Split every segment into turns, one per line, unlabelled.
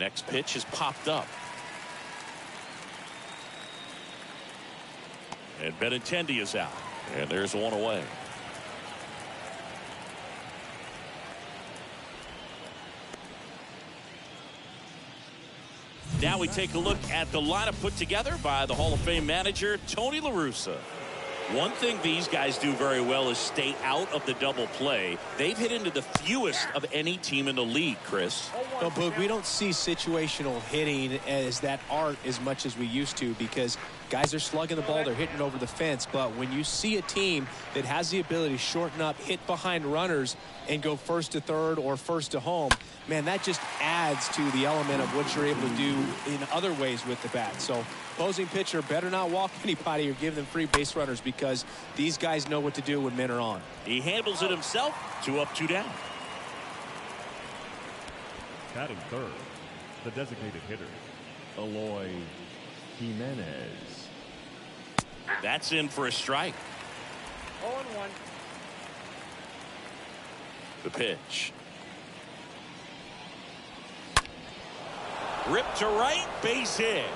Next pitch is popped up. And Benintendi is out. And there's one away. Now we take a look at the lineup put together by the Hall of Fame manager, Tony La Russa. One thing these guys do very well is stay out of the double play. They've hit into the fewest of any team in the league, Chris.
No, Boog, we don't see situational hitting as that art as much as we used to, because guys are slugging the ball, they're hitting over the fence. But when you see a team that has the ability to shorten up, hit behind runners, and go first to third or first to home, man, that just adds to the element of what you're able to do in other ways with the bat. So opposing pitcher better not walk anybody or give them free base runners, because these guys know what to do when men are on.
He handles it himself. 2 up, 2 down.
Batting third, the designated hitter, Eloy Jimenez.
That's in for a strike.
0-1.
The pitch. Ripped to right, base hit.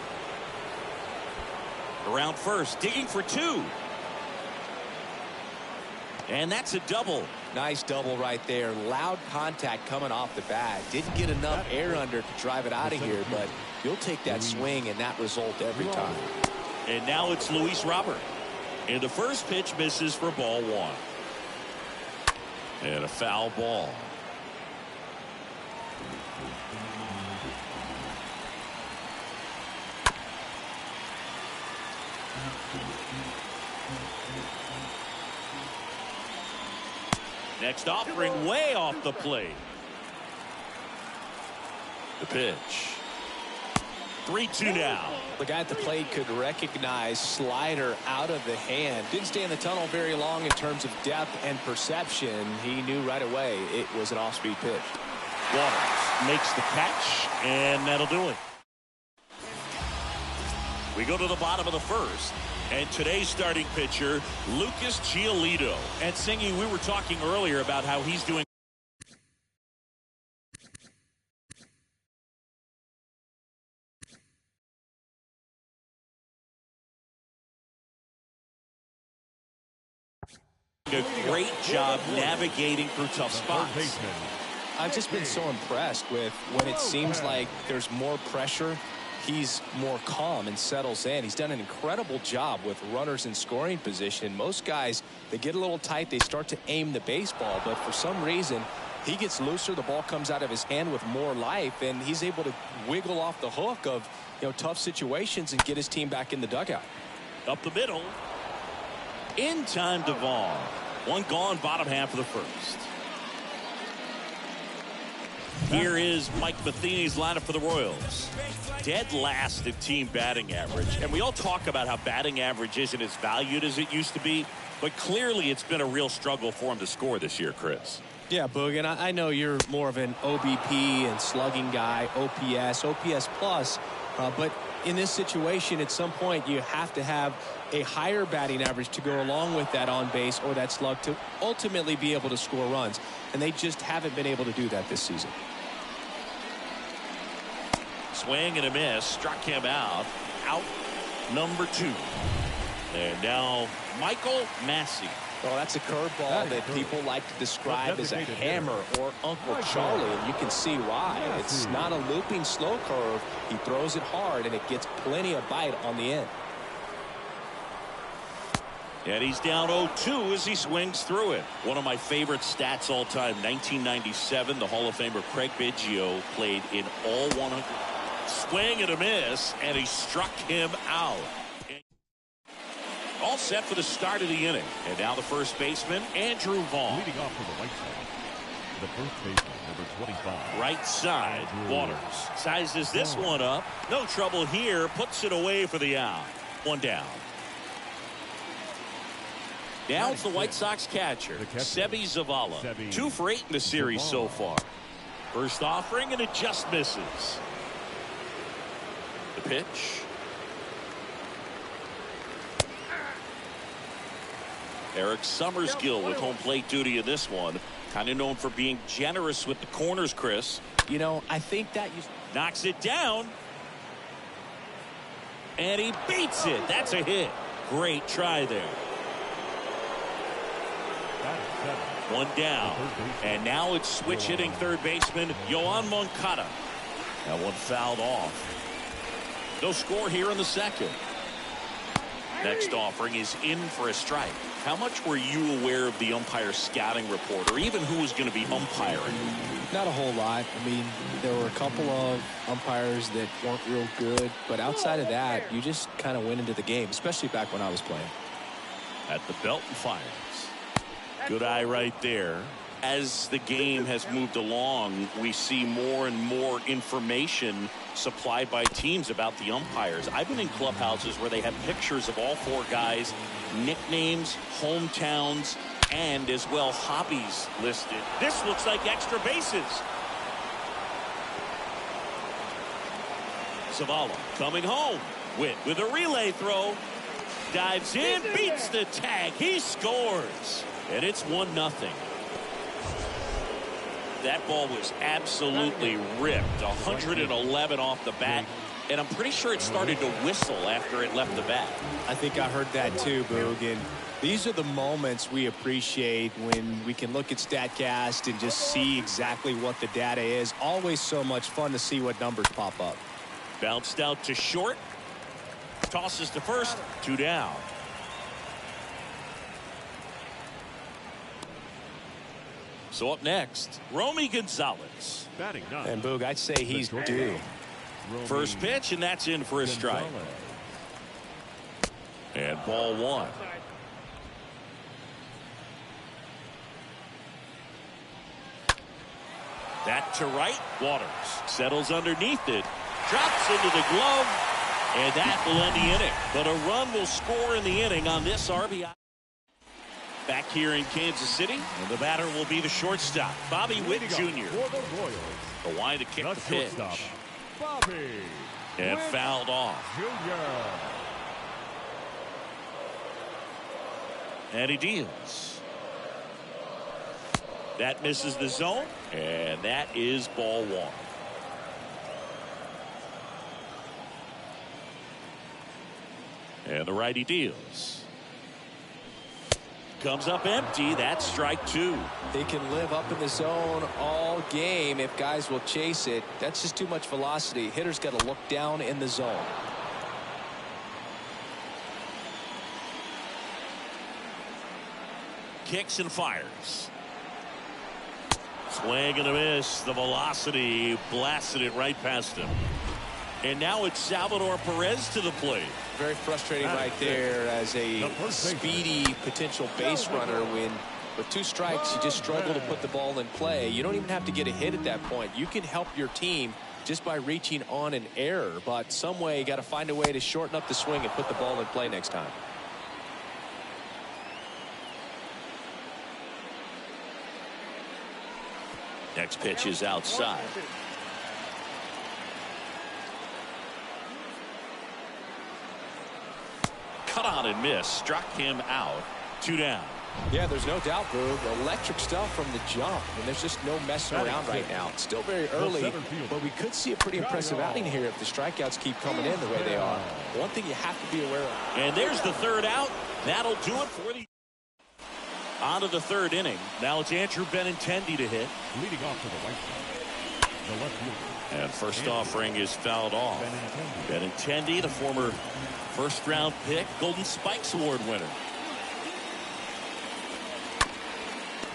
Around first, digging for 2. And that's a double.
Nice double right there. Loud contact coming off the bat. Didn't get enough air under to drive it out of here, but you'll take that swing and that result every time.
And now it's Luis Robert. And the first pitch misses for ball 1. And a foul ball. Next offering way off the plate. The pitch. 3-2 now.
The guy at the plate could recognize slider out of the hand. Didn't stay in the tunnel very long in terms of depth and perception. He knew right away it was an off-speed pitch.
Waters makes the catch, and that'll do it. We go to the bottom of the first. And today's starting pitcher, Lucas Giolito. And Singy, we were talking earlier about how he's doing. A great job navigating through tough spots.
I've just been so impressed with when it seems like there's more pressure. He's more calm and settles in. He's done an incredible job with runners in scoring position. Most guys, they get a little tight, they start to aim the baseball, but for some reason he gets looser, the ball comes out of his hand with more life, and he's able to wiggle off the hook of, tough situations and get his team back in the dugout.
Up the middle. In time, Devon. One gone, bottom half of the first. Here is Mike Matheny's lineup for the Royals. Dead last in team batting average. And we all talk about how batting average isn't as valued as it used to be, but clearly it's been a real struggle for him to score this year, Chris.
Yeah, Boog, and I know you're more of an OBP and slugging guy, OPS plus, but in this situation, at some point, you have to have a higher batting average to go along with that on base or that slug to ultimately be able to score runs. And they just haven't been able to do that this season.
Swing and a miss. Struck him out. Out number 2. And now Michael Massey.
Well, that's a curveball that people like to describe as a hammer or Uncle Charlie, and you can see why. It's not a looping slow curve. He throws it hard, and it gets plenty of bite on the end.
And he's down 0-2 as he swings through it. One of my favorite stats all time, 1997, the Hall of Famer Craig Biggio played in all 100. Swing and a miss, and he struck him out. All set for the start of the inning. And now the first baseman, Andrew Vaughn.
Leading off for the White Sox, the first baseman, number 25.
Right side, Waters sizes this one up. No trouble here. Puts it away for the out. 1 down. Now it's the White Sox catcher, Seby Zavala. 2 for 8 in the series so far. First offering, and it just misses. The pitch. Eric Summersgill with home plate duty in this one. Kind of known for being generous with the corners, Chris.
I think that
Knocks it down. And he beats it. That's a hit. Great try there. One down. And now it's switch hitting third baseman Yoan Moncada. That one fouled off. No score here in the second. Next offering is in for a strike. How much were you aware of the umpire scouting report, or even who was going to be umpiring?
Not a whole lot. I mean, there were a couple of umpires that weren't real good, but outside of that, you just kind of went into the game, especially back when I was playing.
At the belt and fires. Good eye right there. As the game has moved along, we see more and more information supplied by teams about the umpires. I've been in clubhouses where they have pictures of all four guys, nicknames, hometowns, and as well hobbies listed. This looks like extra bases. Zavala coming home. Witt with a relay throw. Dives in, beats the tag. He scores. And it's 1-0. That ball was absolutely ripped. 111 off the bat. And I'm pretty sure it started to whistle after it left the bat.
I think I heard that too, Boog. And these are the moments we appreciate when we can look at StatCast and just see exactly what the data is. Always so much fun to see what numbers pop up.
Bounced out to short. Tosses to first. 2 down. So up next, Romy Gonzalez.
Batting 9.
And Boog, I'd say he's due.
First pitch, and that's in for a strike. And ball 1. That to right. Waters settles underneath it. Drops into the glove. And that will end the inning. But a run will score in the inning on this RBI. Back here in Kansas City, and the batter will be the shortstop, Bobby Witt Jr. The line to kick the pitch.
Bobby
And
Witt
fouled off.
Jr.
And he deals. That misses the zone, and that is ball 1. And the righty deals. Comes up empty. That's strike 2.
They can live up in the zone all game if guys will chase it. That's just too much velocity. Hitter's got to look down in the zone.
Kicks and fires. Swing and a miss. The velocity blasted it right past him. And now it's Salvador Perez to the plate.
Very frustrating right there as a speedy potential base runner when with 2 strikes you just struggle to put the ball in play. You don't even have to get a hit at that point. You can help your team just by reaching on an error, but some way you got to find a way to shorten up the swing and put the ball in play next time.
Next pitch is outside. Cut on and miss. Struck him out. 2 down.
Yeah, there's no doubt, Boog. Electric stuff from the jump, and there's just no messing around right now. It's still very early, but we could see a pretty impressive outing here if the strikeouts keep coming in the way they are. One thing you have to be aware of.
And there's the 3rd out. That'll do it for the on to the 3rd inning. Now it's Andrew Benintendi to hit.
Leading off to the right side. The left fielder.
And first offering is fouled off. Benintendi, the former first-round pick, Golden Spikes Award winner.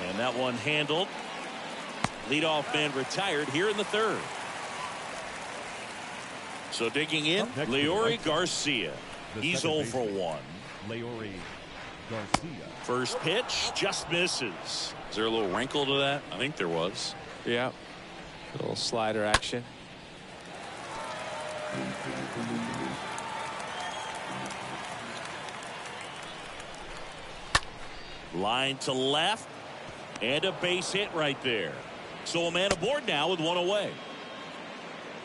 And that one handled. Leadoff man retired here in the 3rd. So digging in, Leori Garcia. He's 0 for 1.
Leori Garcia.
First pitch just misses. Is there a little wrinkle to that? I think there was.
Yeah. A little slider action.
Line to left. And a base hit right there. So a man aboard now with 1 away.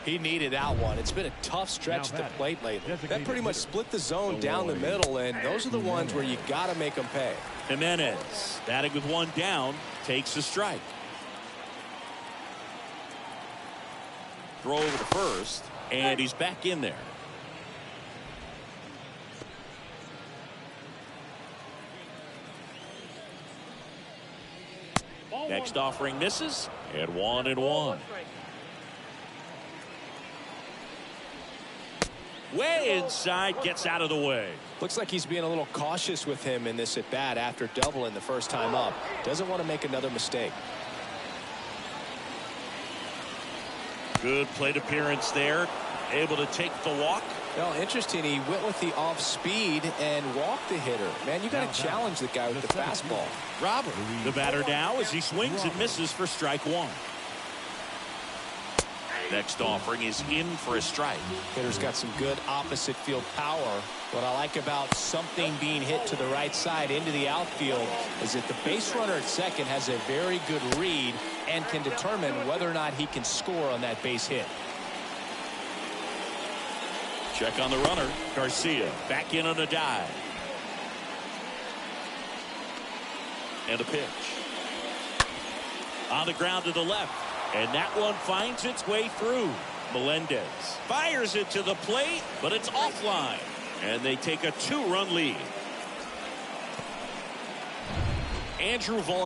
He needed that one. It's been a tough stretch at the plate lately. That pretty much split the zone down the middle, and those are the ones where you got to make them pay.
Jimenez, batting with 1 down, takes a strike. Throw over to first, and he's back in there. Next offering misses, and 1-1. Way inside, gets out of the way.
Looks like he's being a little cautious with him in this at bat after doubling the first time up. Doesn't want to make another mistake.
Good plate appearance there. Able to take the walk.
Well, interesting. He went with the off speed and walked the hitter. Man, you got to challenge the guy with the fastball.
Robert, the batter now as he swings and misses for strike one. Next offering is in for a strike.
Hitter's got some good opposite field power. What I like about something being hit to the right side into the outfield is that the base runner at second has a very good read and can determine whether or not he can score on that base hit.
Check on the runner. Garcia back in on a dive. And a pitch. On the ground to the left. And that one finds its way through. Melendez fires it to the plate, but it's offline. And they take a 2-run lead. Andrew Vaughn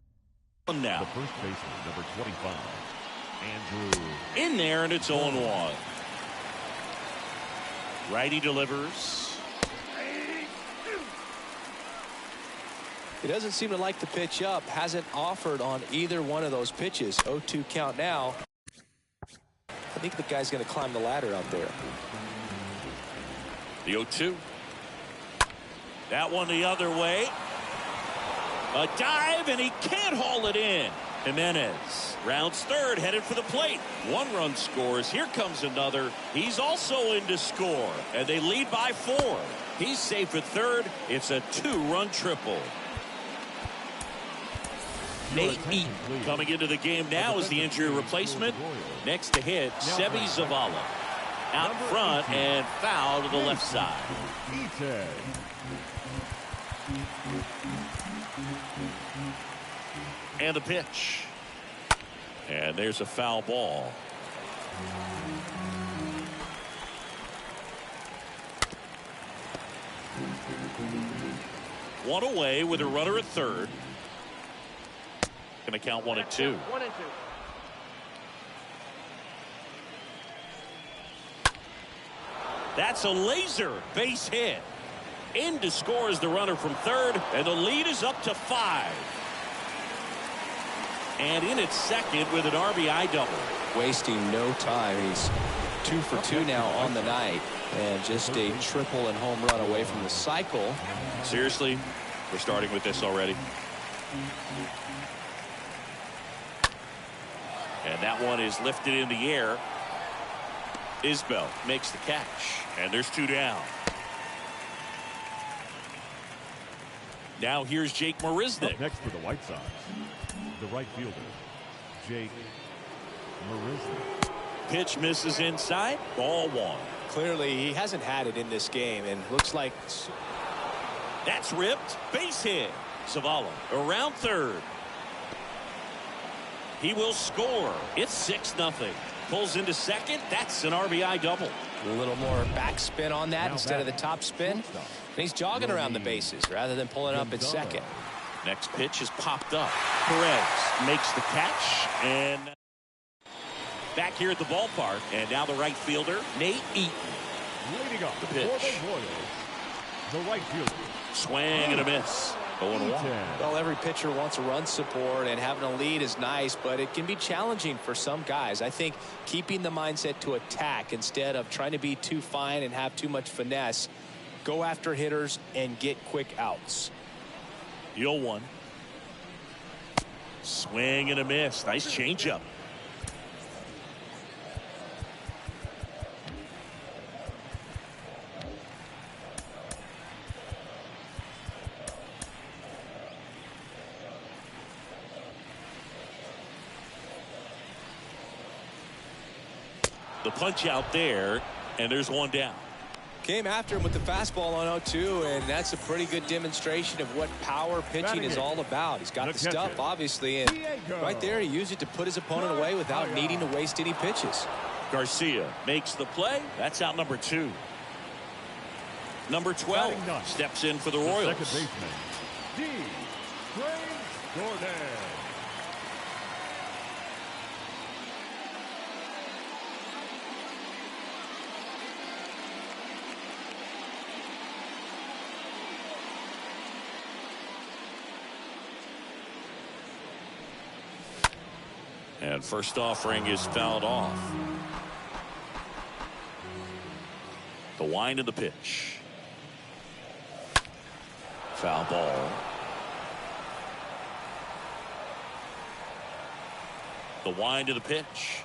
now.
The first baseman, number 25, Andrew.
In there, and it's 0-1. Righty delivers.
He doesn't seem to like the pitch up. Hasn't offered on either one of those pitches. 0-2 count now. I think the guy's going to climb the ladder out there.
The 0-2. That one the other way. A dive, and he can't haul it in. Jimenez rounds third, headed for the plate. 1 run scores. Here comes another. He's also in to score, and they lead by 4. He's safe at third. It's a 2-run triple. Nate Eaton coming into the game now as the injury replacement. Next to hit, Sebi Zavala. Out front and foul to the left side. And the pitch. And there's a foul ball. One away with a runner at third. Going to count 1 and 2.
1 and 2.
That's a laser base hit. In to score is the runner from third, and the lead is up to 5. And in at second with an RBI double.
Wasting no time. He's 2 for 2 now on the night, and just a triple and home run away from the cycle.
Seriously, we're starting with this already. And that one is lifted in the air. Isbell makes the catch, and there's 2 down. Now here's Jake Marisnick.
Up next for the White Sox, the right fielder, Jake Marisnick.
Pitch misses inside. Ball 1.
Clearly, he hasn't had it in this game, and looks like
that's ripped. Base hit. Zavala around third. He will score. It's 6-0. Pulls into second. That's an RBI double.
A little more backspin on that instead of the top spin. And he's jogging around the bases rather than pulling up at second.
Next pitch is popped up. Perez makes the catch, and back here at the ballpark. And now the right fielder, Nate Eaton.
Leading up
The pitch.
for the Royals, the right fielder.
Swing and a miss. 0-1.
Well, every pitcher wants a run support, and having a lead is nice, but it can be challenging for some guys. I think keeping the mindset to attack instead of trying to be too fine and have too much finesse, go after hitters and get quick outs.
0-1. Swing and a miss. Nice changeup. The punch out there, and there's 1 down.
Came after him with the fastball on 0-2, and that's a pretty good demonstration of what power pitching is all about. He's got the stuff, obviously, and right there he used it to put his opponent away without needing to waste any pitches.
Garcia makes the play. That's out number 2. Number 12 steps in for the Royals.
Second baseman, D. Jordan.
And first offering is fouled off. The wind of the pitch. Foul ball. The wind of the pitch.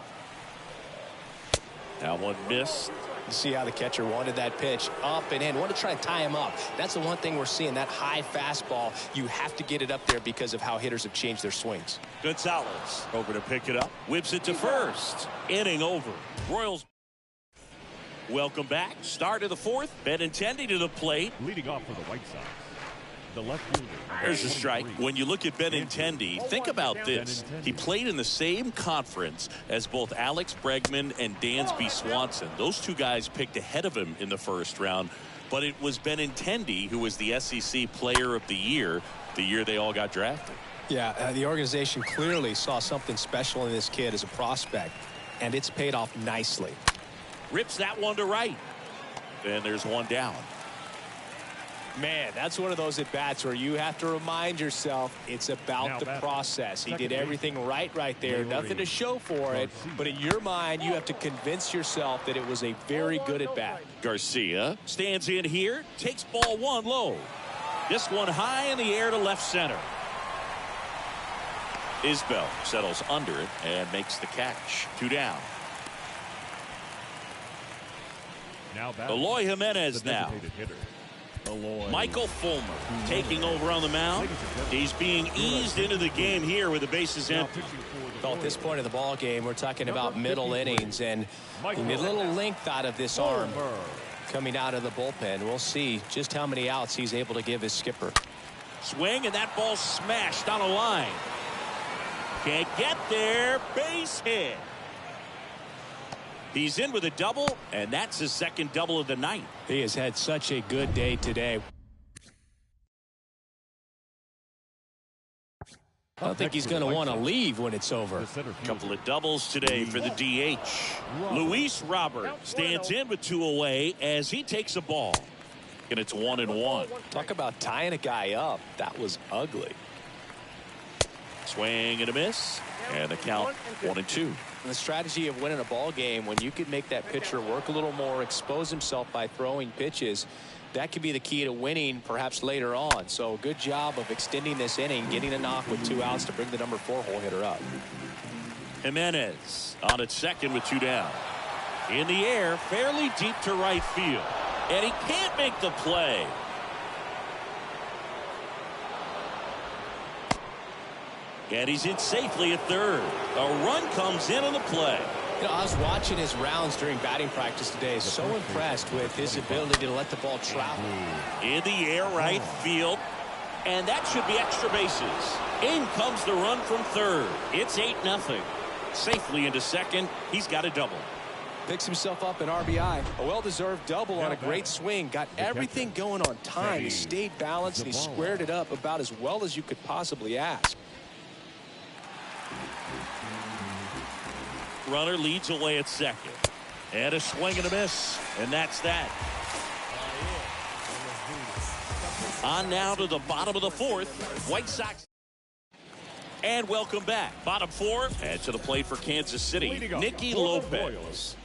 That one missed.
You see how the catcher wanted that pitch up and in. Want to try to tie him up. That's the one thing we're seeing. That high fastball, you have to get it up there because of how hitters have changed their swings.
Gonzalez over to pick it up. Whips it to first. Inning over. Royals. Welcome back. Start of the 4th. Benintendi to the plate.
Leading off for the White Sox, the left fielder.
There's a strike. When you look at Benintendi, think about this. He played in the same conference as both Alex Bregman and Dansby Swanson. Those two guys picked ahead of him in the first round, but it was Benintendi who was the SEC Player of the year they all got drafted.
Yeah, the organization clearly saw something special in this kid as a prospect, and it's paid off nicely.
Rips that one to right. And there's one down.
Man, that's one of those at-bats where you have to remind yourself it's about the process. He did everything right there. Nothing to show for it. But in your mind, you have to convince yourself that it was a very good at-bat.
Garcia stands in here. Takes ball 1 low. This one high in the air to left center. Isbell settles under it and makes the catch. 2 down. Eloy Jimenez now. Michael Fulmer taking over on the mound. He's being eased into the game here with the bases empty.
Well, at this point of the ball game, we're talking about middle innings, and you need a little length out of this arm coming out of the bullpen. We'll see just how many outs he's able to give his skipper.
Swing, and that ball smashed on a line. Can't get there. Base hit. He's in with a double, and that's his second double of the night.
He has had such a good day today. I don't think he's going to want to leave when it's over.
A couple of doubles today for the DH. Luis Robert stands in with 2 away as he takes a ball. And it's 1-1.
Talk about tying a guy up. That was ugly.
Swing and a miss. And the count 1-2.
The strategy of winning a ball game, when you can make that pitcher work a little more, expose himself by throwing pitches, that could be the key to winning perhaps later on. So good job of extending this inning, getting a knock with 2 outs to bring the number 4 hole hitter up.
Jimenez on at second with 2 down. In the air, fairly deep to right field. And he can't make the play. And he's in safely at third. A run comes in on the play.
You know, I was watching his rounds during batting practice today. So impressed with his ability to let the ball travel.
In the air, right field. And that should be extra bases. In comes the run from third. It's 8-0. Safely into second. He's got a double.
Picks himself up an RBI. A well-deserved double on a great swing. Got everything going on time. He stayed balanced and he squared it up about as well as you could possibly ask.
Runner leads away at second. And a swing and a miss. And that's that. On now to the bottom of the 4th. White Sox. And welcome back. Bottom 4. And to the plate for Kansas City. Nicky Lopez.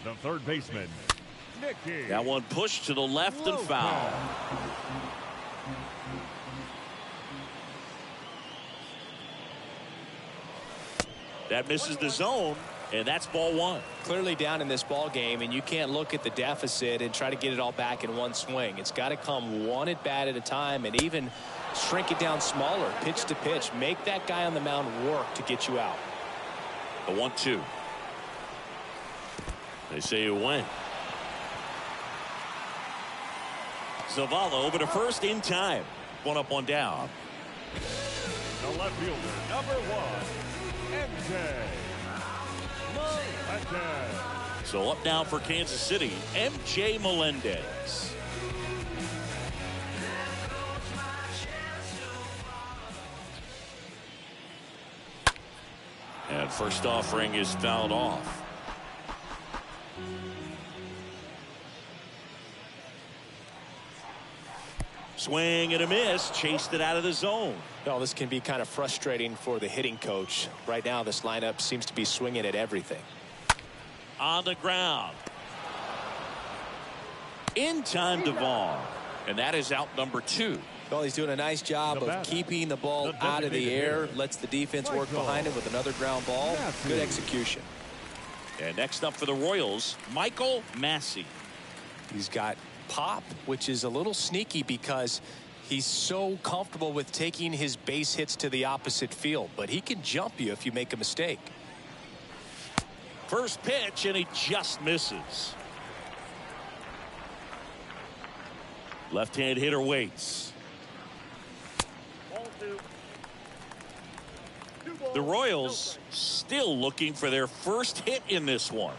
The third baseman, Nicky.
That one pushed to the left and foul. That misses the zone. And that's ball 1.
Clearly down in this ball game, and you can't look at the deficit and try to get it all back in one swing. It's got to come one at bat at a time, and even shrink it down smaller, pitch to pitch. Make that guy on the mound work to get you out.
The 1-2. They say you win. Zavala over to first in time. 1 up, 1 down.
The left fielder, number 1, MJ.
So up now for Kansas City, MJ Melendez. And first offering is fouled off. Swing and a miss, chased it out of the zone.
Well, this can be kind of frustrating for the hitting coach. Right now, this lineup seems to be swinging at everything.
On the ground. In time to Vaughn. And that is out number 2.
Well, he's doing a nice job of keeping the ball out of the air. Lets the defense work behind him with another ground ball. Good execution.
And next up for the Royals, Michael Massey.
He's got pop, which is a little sneaky because he's so comfortable with taking his base hits to the opposite field. But he can jump you if you make a mistake.
First pitch, and he just misses. Left-hand hitter waits. The Royals still looking for their first hit in this one.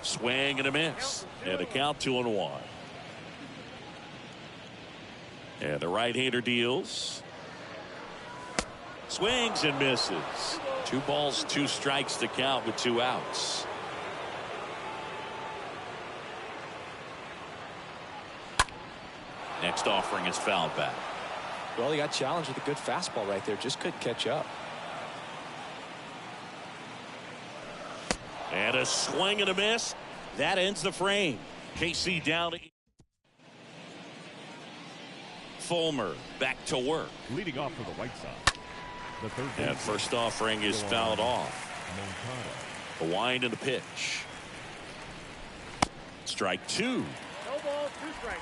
Swing and a miss. And a count 2-1. And the right-hander deals. Swings and misses. 2 balls, 2 strikes to count with 2 outs. Next offering is fouled back.
Well, he got challenged with a good fastball right there. Just couldn't catch up.
And a swing and a miss. That ends the frame. KC down. Fulmer back to work.
Leading off for the White Sox. The third
and first offering is fouled off. A wind and a pitch. Strike 2.
No ball, 2 strikes.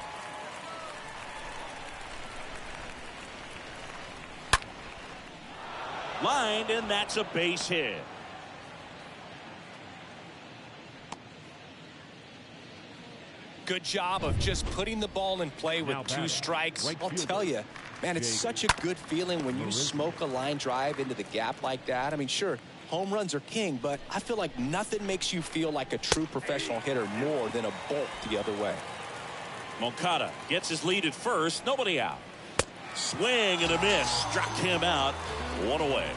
Lined, and that's a base hit.
Good job of just putting the ball in play with 2 strikes. I'll tell you, man, it's such a good feeling when you smoke a line drive into the gap like that. I mean, sure, home runs are king, but I feel like nothing makes you feel like a true professional hitter more than a bolt the other way.
Moncada gets his lead at first. Nobody out. Swing and a miss. Struck him out. 1 away.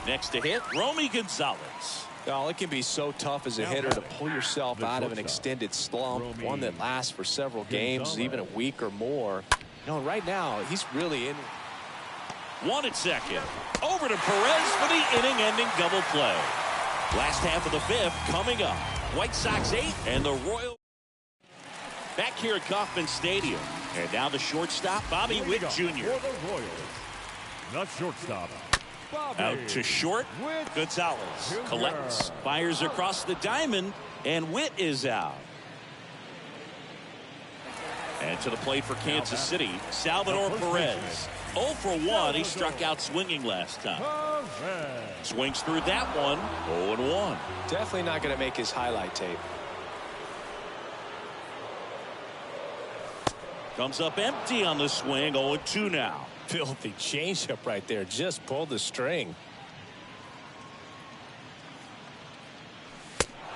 Next to hit, Romy Gonzalez.
Well, it can be so tough as a hitter to pull yourself out of an extended slump, one that lasts for several games, even a week or more. You know, right now, he's really in.
1 at second. Over to Perez for the inning-ending double play. Last half of the 5th coming up. White Sox 8 and the Royals back here at Kauffman Stadium. And now the shortstop, Bobby Witt Jr.
For the Royals, the shortstop, Bobby
out to short. Gonzalez collects, fires across the diamond, and Witt is out. And to the plate for Kansas City, Salvador Perez. 0 for 1. He struck out swinging last time. Swings through that one. 0-1.
Definitely not going to make his highlight tape.
Comes up empty on the swing. 0-2 now.
Filthy changeup right there. Just pulled the string.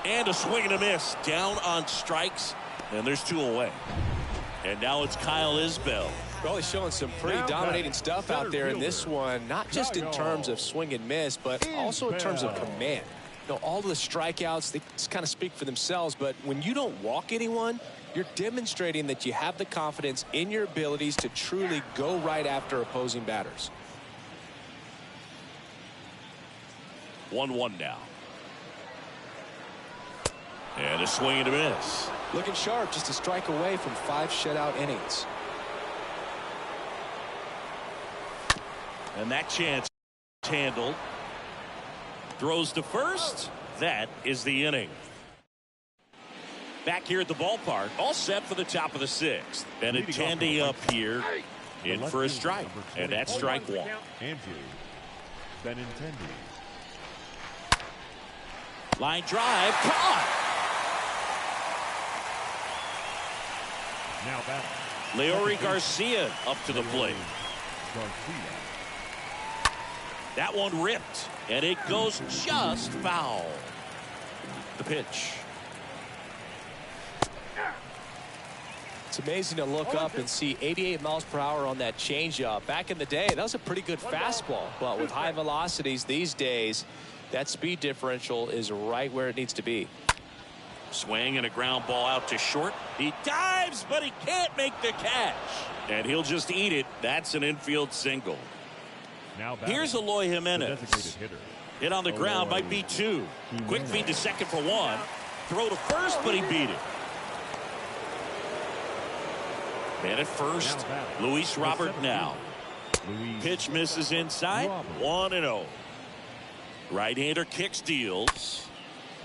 And a swing and a miss. Down on strikes. And there's 2 away. And now it's Kyle Isbell.
Well, he's showing some pretty dominating stuff out there in this one. Not just in terms of swing and miss, but also in terms of command. You know, all of the strikeouts, they just kind of speak for themselves. But when you don't walk anyone, you're demonstrating that you have the confidence in your abilities to truly go right after opposing batters.
1-1 now. And a swing and a miss.
Looking sharp, just a strike away from 5 shutout innings.
And that chance handled. Throws to first. That is the inning. Back here at the ballpark, all set for the top of the 6th. Benintendi up here in for a strike. And that's strike 1.
Andrew Benintendi.
Line drive. Caught.
Now batting.
Leori Garcia up to the plate.
Garcia.
That one ripped. And it goes just foul. The pitch.
It's amazing to look up and see 88 miles per hour on that changeup. Back in the day, that was a pretty good fastball. But with high velocities these days, that speed differential is right where it needs to be.
Swing and a ground ball out to short. He dives, but he can't make the catch. And he'll just eat it. That's an infield single.
Now
here's Eloy Jimenez.
Hitter.
Hit on the ground, might be 2. Quick feed to second for 1. Throw to first, but he beat it. Man at first, Luis Robert now. Pitch misses inside. 1-0. Right-hander kicks, deals.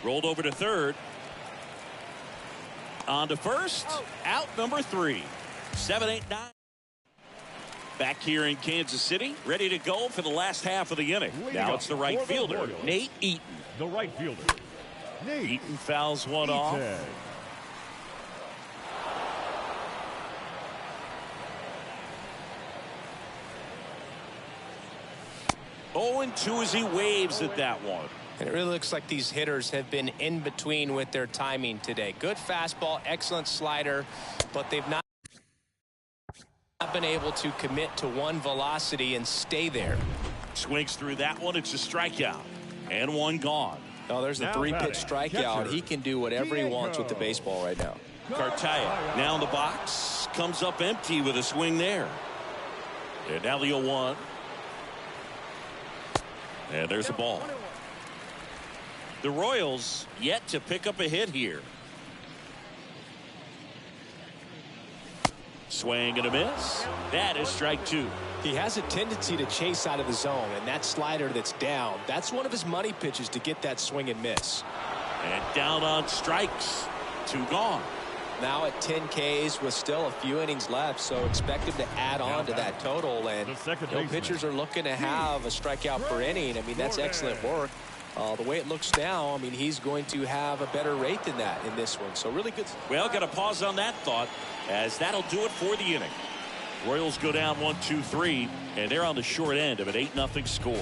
Rolled over to third. On to first. Out number 3. 7-8-9. Back here in Kansas City, ready to go for the last half of the inning. Now it's the right fielder, Nate Eaton.
The right fielder, Nate
Eaton fouls one off. 0-2 as he waves at that one.
And it really looks like these hitters have been in between with their timing today. Good fastball, excellent slider, but they've not been able to commit to one velocity and stay there.
Swings through that one. It's a strikeout. And one gone.
Oh, there's the 3-pitch strikeout.
Catcher.
He can do whatever he wants with the baseball right now.
Cartaya now in the box. Comes up empty with a swing there. And now the 0-1. And there's a ball. The Royals yet to pick up a hit here. Swing and a miss. That is strike 2.
He has a tendency to chase out of the zone, and that slider that's down, that's one of his money pitches to get that swing and miss.
And down on strikes. 2 gone.
Now at 10 Ks with still a few innings left, so expect him to add on to that total. And pitchers are looking to have a strikeout per inning. I mean, that's excellent work. The way it looks now, I mean, he's going to have a better rate than that in this one. So really good.
Well, got to pause on that thought, as that'll do it for the inning. Royals go down 1-2-3, and they're on the short end of an 8-0 score.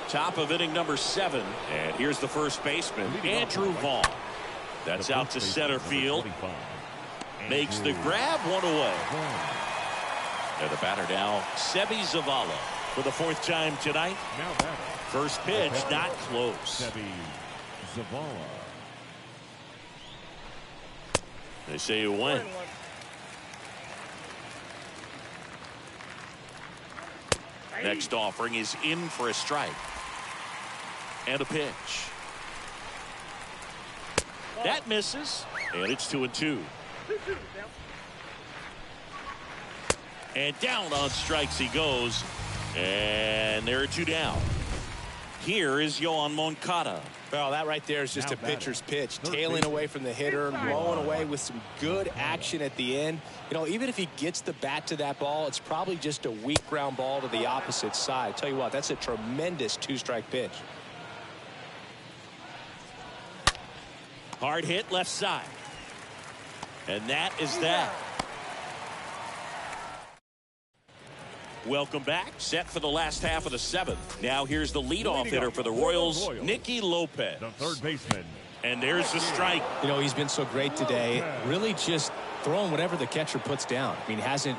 Top of inning number 7, and here's the first baseman, Andrew Vaughn. That's out to center field. Makes the grab, 1 away. And the batter now, Sebi Zavala, for the 4th time tonight. First pitch, not close.
Sebi Zavala.
They say you win. Next offering is in for a strike. And a pitch. That misses. And it's 2-2. And down on strikes he goes. And there are 2 down. Here is Yoan Moncada.
Well, that right there is just a pitcher's pitch. Tailing away from the hitter, blowing away with some good action at the end. You know, even if he gets the bat to that ball, it's probably just a weak ground ball to the opposite side. I tell you what, that's a tremendous 2-strike pitch.
Hard hit left side. And that is that. Welcome back. Set for the last half of the 7th. Now here's the leadoff hitter for the Royals, Nicky Lopez.
The third baseman.
And there's the strike.
You know, he's been so great today. Really just throwing whatever the catcher puts down. I mean, hasn't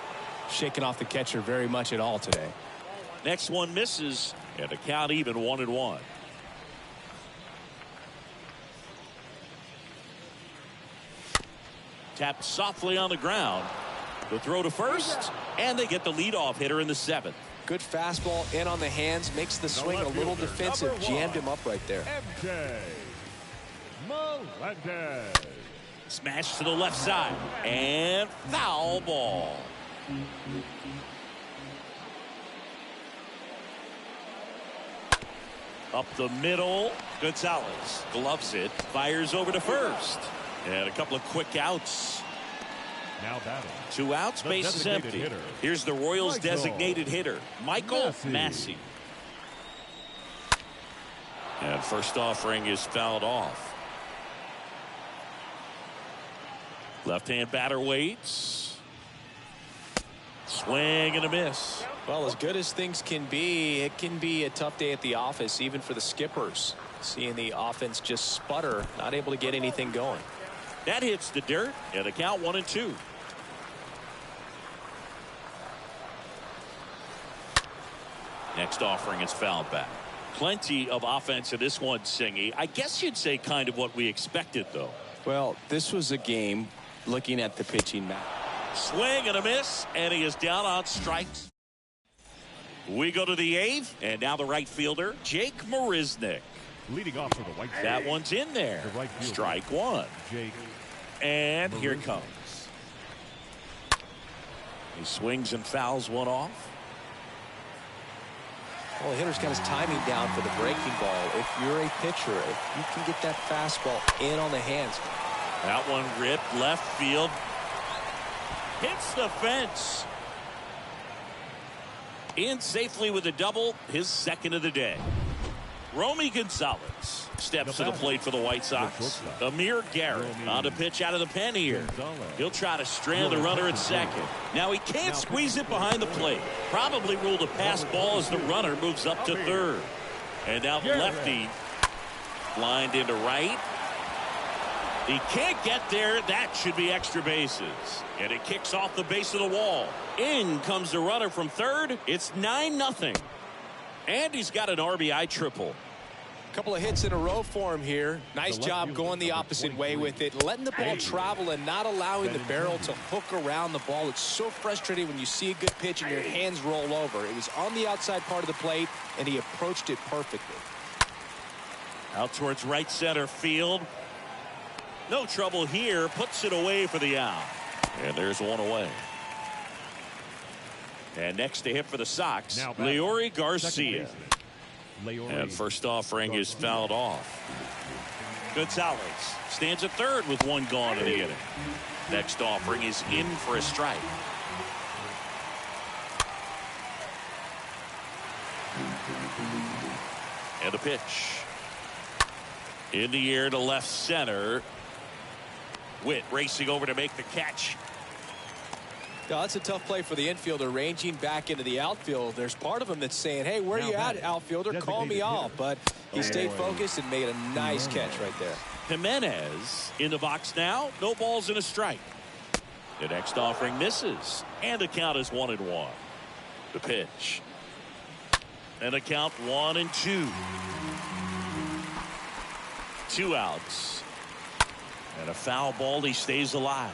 shaken off the catcher very much at all today.
Next one misses. And the count even 1-1. Tapped softly on the ground. The throw to first, and they get the leadoff hitter in the 7th.
Good fastball in on the hands, makes the swing a little defensive, jammed him up right there.
MJ Melendez.
Smash to the left side, and foul ball. Up the middle, Gonzalez gloves it, fires over to first. And a couple of quick outs.
Now batting.
2 outs, base is empty.
Hitter.
Here's the Royals' designated hitter, Michael Massey. And first offering is fouled off. Left-hand batter waits. Swing and a miss.
Well, as good as things can be, it can be a tough day at the office, even for the skippers. Seeing the offense just sputter, not able to get anything going.
That hits the dirt, and the count 1-2. Next offering is fouled back. Plenty of offense in this one, Singy. I guess you'd say kind of what we expected, though.
Well, this was a game looking at the pitching map.
Swing and a miss, and he is down on strikes. We go to the 8th, and now the right fielder, Jake Marisnick.
Leading off for the White Sox.
That one's in there.
The right fielder,
Strike one.
Jake
And
Marisnick.
here it comes. He swings and fouls one off.
Well, the hitter's got his timing down for the breaking ball. If you're a pitcher, if you can get that fastball in on the hands.
That one ripped left field. Hits the fence. In safely with a double, his second of the day. Romy Gonzalez steps to the plate for the White Sox. Amir Garrett on the pitch out of the pen here. He'll try to strand the runner at second. Now he can't squeeze it behind the plate. Probably ruled a pass ball as the runner moves up to third. And now the lefty lined into right. He can't get there. That should be extra bases. And it kicks off the base of the wall. In comes the runner from third. It's 9-0. And he's got an RBI triple.
Couple of hits in a row for him here. Nice job going the opposite way with it, letting the ball travel and not allowing the barrel to hook around the ball. It's so frustrating when you see a good pitch and your hands roll over. It was on the outside part of the plate, and he approached it perfectly.
Out towards right center field. No trouble here. Puts it away for the out. And there's one away. And next to hit for the Sox, Leori Garcia. And first offering is fouled off. Gonzalez stands at third with one gone in the inning. Next offering is in for a strike. And the pitch. In the air to left center. Witt racing over to make the catch.
Now, that's a tough play for the infielder, ranging back into the outfield. There's part of him that's saying, hey, where are you at, outfielder? Call me off. But he stayed focused and made a nice catch right there.
Jimenez in the box now. No balls and a strike. The next offering misses. And the count is 1-1. The pitch. And the count 1-2. 2 outs. And a foul ball. He stays alive.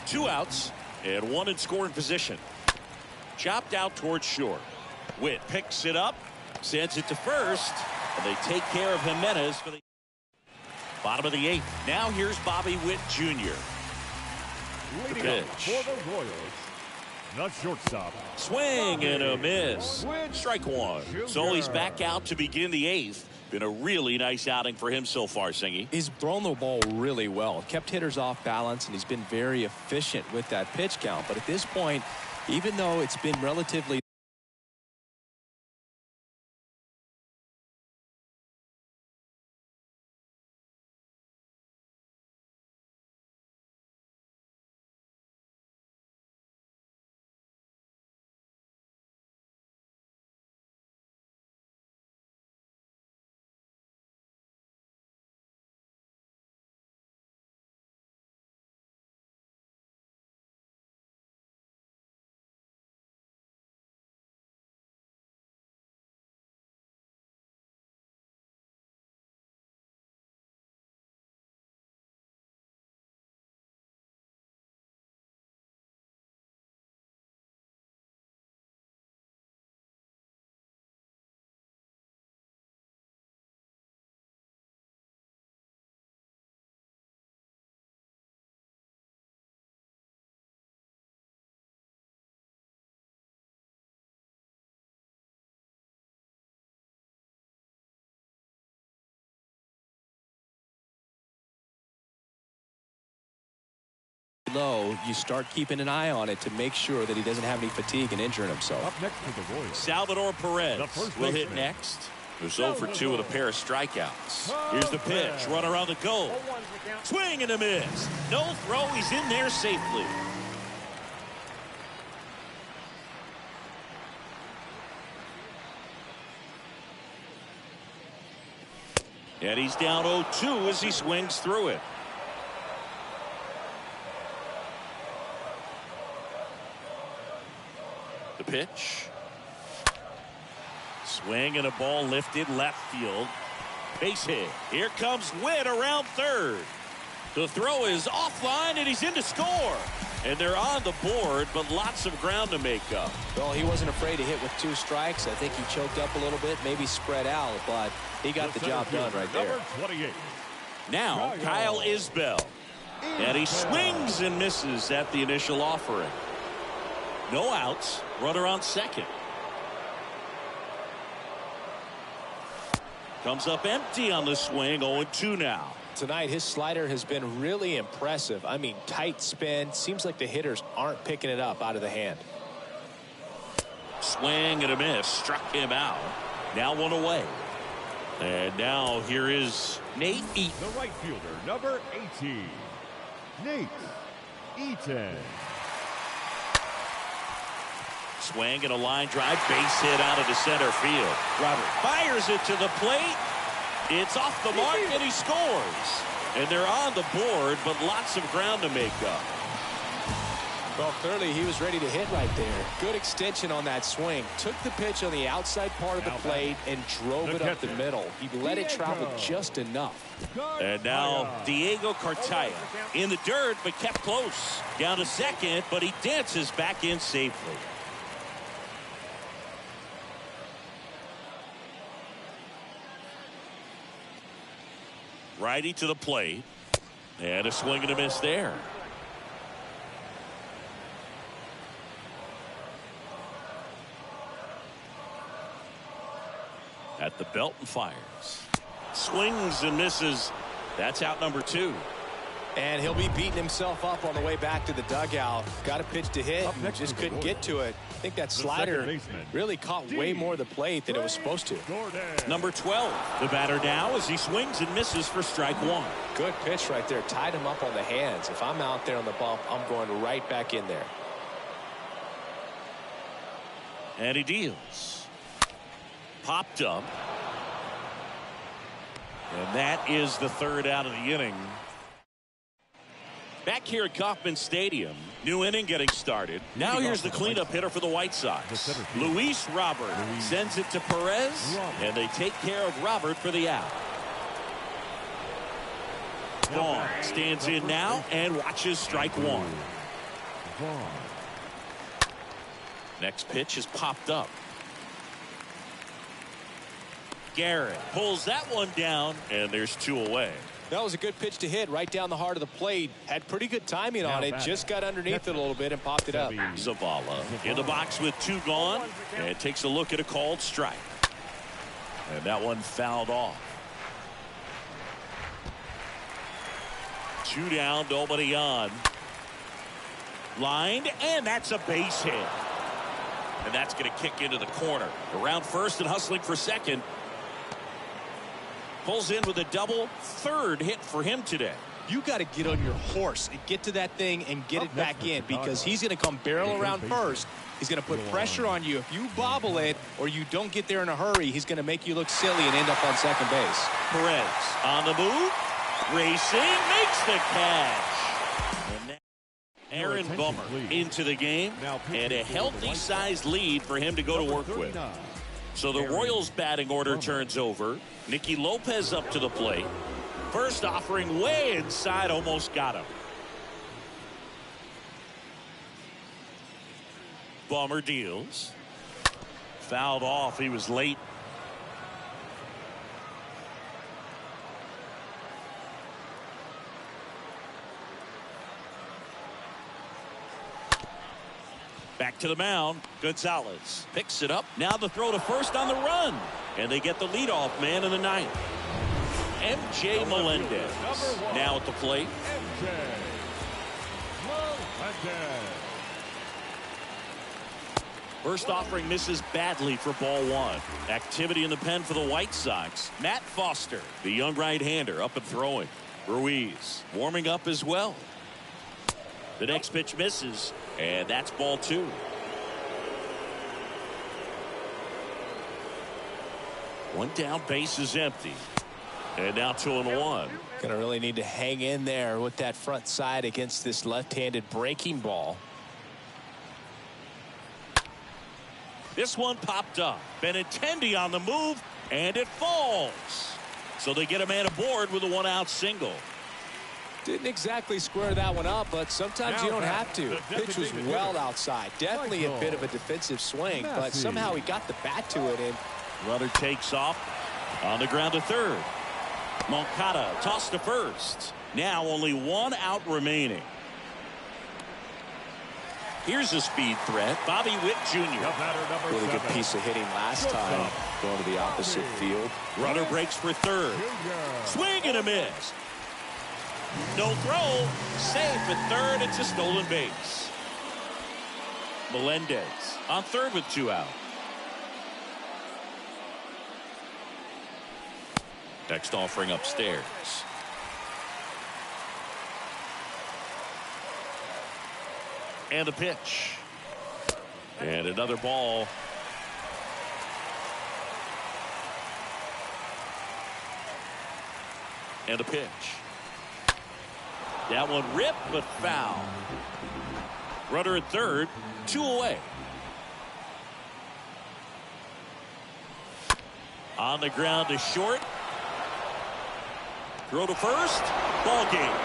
2 outs and 1 in scoring position. Chopped out towards short. Witt picks it up, sends it to first, and they take care of Jimenez for the bottom of the 8th. Now here's Bobby Witt Jr. The pitch.
For the Royals, the shortstop.
Swing and a miss. Strike one. So he's back out to begin the 8th. Been a really nice outing for him so far, Singy.
He's thrown the ball really well, kept hitters off balance, and he's been very efficient with that pitch count. But at this point, even though it's been relatively low, you start keeping an eye on it to make sure that he doesn't have any fatigue and injuring himself.
Up next to the Royals,
Salvador Perez will hit next. Who's 0 for 2 with a pair of strikeouts. Here's the pitch. Runner on the goal. Swing and a miss. No throw. He's in there safely. And he's down 0-2 as he swings through it. The pitch. Swing and a ball lifted left field. Base hit. Here comes Witt around third. The throw is offline and he's in to score. And they're on the board, but lots of ground to make up.
Well, he wasn't afraid to hit with 2 strikes. I think he choked up a little bit, maybe spread out, but he got the job done right there.
Number 28.
Now Kyle Isbell. And he swings and misses at the initial offering. No outs. Runner on second. Comes up empty on the swing. 0-2 now.
Tonight, his slider has been really impressive. I mean, tight spin. Seems like the hitters aren't picking it up out of the hand.
Swing and a miss. Struck him out. Now 1 away. And now here is Nate Eaton.
The right fielder, number 18. Nate Eaton.
Swing and a line drive. Base hit out of the center field. Robert fires it to the plate. It's off the mark and he scores. And they're on the board, but lots of ground to make up.
Well, clearly he was ready to hit right there. Good extension on that swing. Took the pitch on the outside part of the plate and drove it up the middle. He let it travel just enough.
And now Diego Cartaya in the dirt, but kept close. Down to second, but he dances back in safely. Righty to the plate. And a swing and a miss there. At the belt and fires. Swings and misses. That's out number 2.
And he'll be beating himself up on the way back to the dugout. Got a pitch to hit and just couldn't get to it. I think that slider really caught way more of the plate than it was supposed to.
Number 12. The batter now as he swings and misses for strike 1.
Good pitch right there. Tied him up on the hands. If I'm out there on the bump, I'm going right back in there.
And he deals. Popped up. And that is the 3rd out of the inning. Back here at Kauffman Stadium, new inning getting started. Now here's the cleanup hitter for the White Sox. Luis Robert sends it to Perez, and they take care of Robert for the out. Vaughn stands in now and watches strike 1. Next pitch is popped up. Garrett pulls that one down, and there's 2 away.
That was a good pitch to hit right down the heart of the plate. Had pretty good timing on it. Just got underneath it a little bit and popped it up.
Zavala in the box with 2 gone, and takes a look at a called strike. And that one fouled off. 2 down, nobody on. Lined, and that's a base hit. And that's going to kick into the corner. Around first and hustling for second. Pulls in with a double. 3rd hit for him today.
You got to get on your horse and get to that thing and get it back in, because he's going to come barrel around first. He's going to put pressure on you. If you bobble it or you don't get there in a hurry, he's going to make you look silly and end up on second base.
Perez on the move. Racing, makes the catch. And Aaron Bummer into the game, and a healthy-sized lead for him to go to work with. So the Royals batting order turns over. Nicky Lopez up to the plate. First offering way inside, almost got him. Bummer deals. Fouled off, he was late. Back to the mound. Gonzalez picks it up. Now the throw to first on the run. And they get the leadoff man in the 9th. MJ Melendez now at the plate. First offering misses badly for ball 1. Activity in the pen for the White Sox. Matt Foster, the young right-hander, up and throwing. Ruiz warming up as well. The next pitch misses, and that's ball 2. One down, base is empty. And now 2-1.
Gonna really need to hang in there with that front side against this left-handed breaking ball.
This one popped up. Benintendi on the move, and it falls. So they get a man aboard with a one-out single.
Didn't exactly square that one up, but sometimes you don't have to. Pitch was well outside. Definitely a bit of a defensive swing, but somehow he got the bat to it. And
runner takes off on the ground to third. Moncada tossed to first. Now only one out remaining. Here's a speed threat. Bobby Witt Jr.
Really good piece of hitting last time, going to the opposite field.
Runner breaks for third. Swing and a miss. No throw. Safe at third. It's a stolen base. Melendez on third with 2 out. Next offering upstairs. And a pitch. And another ball. And a pitch. That one ripped but foul. Runner at third, 2 away. On the ground to short. Throw to first. Ball game.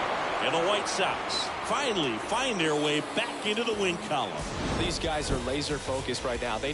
And the White Sox finally find their way back into the win column.
These guys are laser focused right now. They